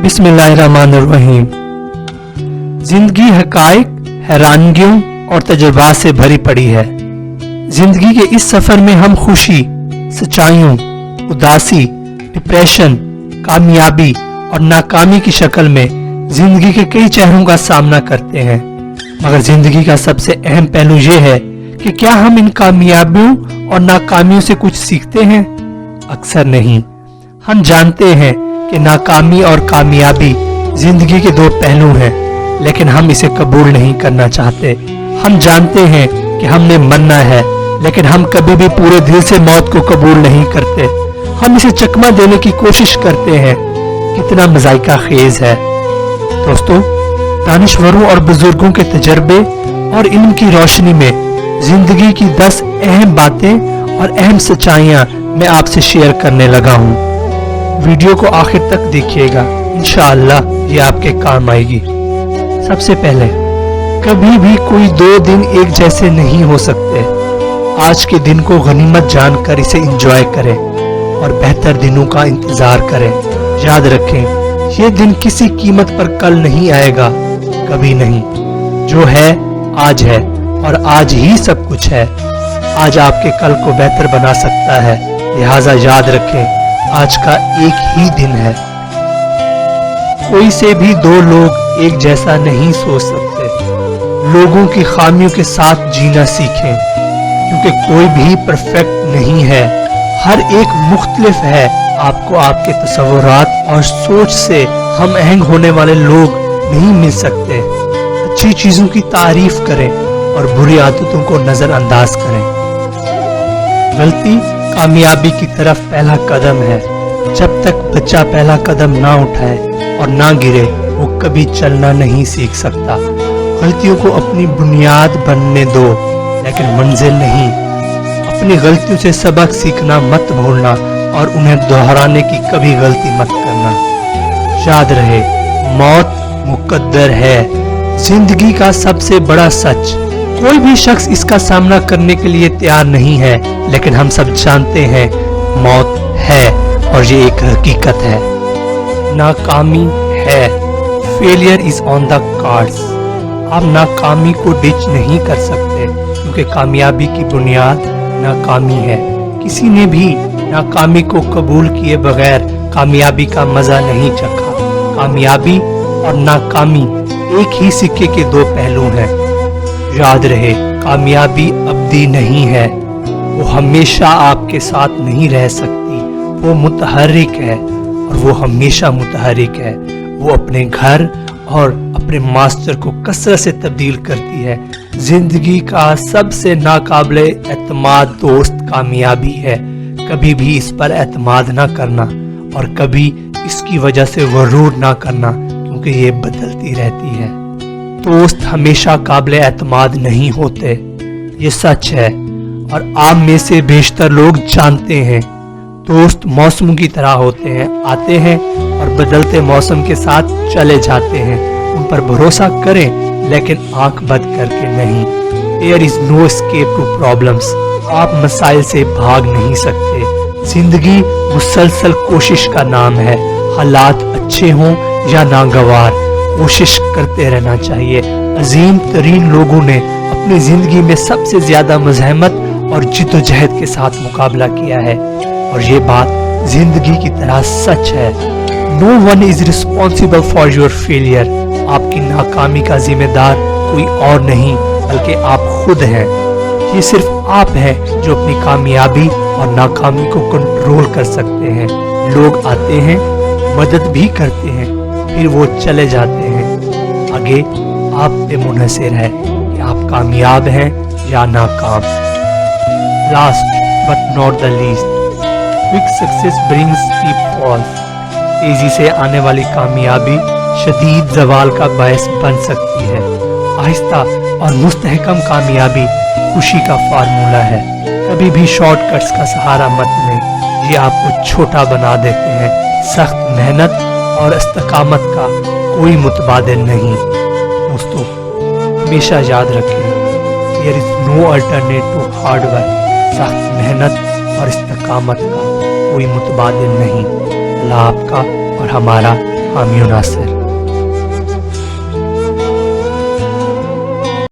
बिस्मिल्लाहिर्रहमानिर्रहीम। जिंदगी हकाइक, हैरानगियों और तजुर्बात से भरी पड़ी है। जिंदगी के इस सफर में हम खुशी, सच्चाइयों, उदासी, डिप्रेशन, कामयाबी और नाकामी की शक्ल में जिंदगी के कई चेहरों का सामना करते हैं। मगर जिंदगी का सबसे अहम पहलू ये है कि क्या हम इन कामयाबियों और नाकामियों से कुछ सीखते हैं? अक्सर नहीं। हम जानते हैं कि नाकामी और कामयाबी जिंदगी के दो पहलू हैं, लेकिन हम इसे कबूल नहीं करना चाहते। हम जानते हैं कि हमने मरना है, लेकिन हम कभी भी पूरे दिल से मौत को कबूल नहीं करते। हम इसे चकमा देने की कोशिश करते हैं। कितना मज़ाइका खेज है दोस्तों। दानिश्वरों और बुजुर्गों के तजर्बे और इल्म की रोशनी में जिंदगी की 10 अहम बातें और अहम सच्चाइयां मैं आपसे शेयर करने लगा हूं। वीडियो को आखिर तक देखिएगा, इंशाअल्लाह ये आपके काम आएगी। सबसे पहले, कभी भी कोई 2 दिन एक जैसे नहीं हो सकते। आज के दिन को गनीमत जानकर इसे एंजॉय करें और बेहतर दिनों का इंतजार करें। याद रखें, ये दिन किसी कीमत पर कल नहीं आएगा, कभी नहीं। जो है आज है और आज ही सब कुछ है। आज आपके कल को बेहतर बना सकता है, लिहाजा याद रखें, आज का एक ही दिन है। कोई से भी 2 लोग एक जैसा नहीं सोच सकते। लोगों की खामियों के साथ जीना सीखें, क्योंकि कोई भी परफेक्ट नहीं है। हर एक मुख्तलिफ है। आपको आपके तसव्वुरात और सोच से हम आहंग होने वाले लोग नहीं मिल सकते। अच्छी चीजों की तारीफ करें और बुरी आदतों को नजरअंदाज करें। गलती कामयाबी की तरफ पहला कदम है। जब तक बच्चा पहला कदम ना उठाए और ना गिरे, वो कभी चलना नहीं सीख सकता। गलतियों को अपनी बुनियाद बनने दो, लेकिन मंजिल नहीं। अपनी गलतियों से सबक सीखना मत भूलना और उन्हें दोहराने की कभी गलती मत करना। याद रहे, मौत मुकद्दर है, जिंदगी का सबसे बड़ा सच। कोई भी शख्स इसका सामना करने के लिए तैयार नहीं है, लेकिन हम सब जानते हैं मौत है और ये एक हकीकत है। नाकामी है, failure is on the cards. आप नाकामी को डिच नहीं कर सकते, क्योंकि कामयाबी की बुनियाद नाकामी है। किसी ने भी नाकामी को कबूल किए बगैर कामयाबी का मजा नहीं चखा। कामयाबी और नाकामी एक ही सिक्के के 2 पहलू हैं। याद रहे, कामयाबी अब्दी नहीं है, वो हमेशा आपके साथ नहीं रह सकती। वो मुतहर्रिक है और वो हमेशा मुतहर्रिक है। वो अपने घर और अपने मास्टर को कसरत से तब्दील करती है। जिंदगी का सबसे नाकाबिले एतमाद दोस्त कामयाबी है। कभी भी इस पर एतमाद ना करना और कभी इसकी वजह से गरूर ना करना, क्योंकि ये बदलती रहती है। दोस्त हमेशा काबिल एतमाद नहीं होते, ये सच है और आप में से बेशतर लोग जानते हैं। दोस्त मौसम की तरह होते हैं, आते हैं और बदलते मौसम के साथ चले जाते हैं। उन पर भरोसा करें, लेकिन आंख बंद करके नहीं। There is no escape to problems। आप मसाइल से भाग नहीं सकते। जिंदगी मुसलसल कोशिश का नाम है। हालात अच्छे हों या नागवार, कोशिश करते रहना चाहिए। अजीम तरीन लोगों ने अपनी जिंदगी में सबसे ज्यादा मज़हमत और जिद्दोजहद के साथ मुकाबला किया है, और ये बात जिंदगी की तरह सच है। No one is responsible for your failure। आपकी नाकामी का जिम्मेदार कोई और नहीं, बल्कि आप खुद हैं। ये सिर्फ आप हैं जो अपनी कामयाबी और नाकामी को कंट्रोल कर सकते हैं। लोग आते हैं, मदद भी करते हैं, फिर वो चले जाते हैं। आगे आप पे मुनहसर है कि आप कामयाब हैं या नाकाम। Last but not the least, quick success brings steep falls. तेजी से आने वाली कामयाबी शदीद जवाल का बायस बन सकती है। आहिस्ता और मुस्तहकम कामयाबी खुशी का फार्मूला है। कभी भी शॉर्टकट्स का सहारा मत लें, ये आपको छोटा बना देते हैं। सख्त मेहनत और इस्तकामत का कोई मुतबादिल नहीं। दोस्तों, हमेशा याद रखें, there is no alternate to hard work. सख्त मेहनत और इस्तकामत का कोई मुतबादिल नहीं। अल्लाह आपका और हमारा حامیو ناصر.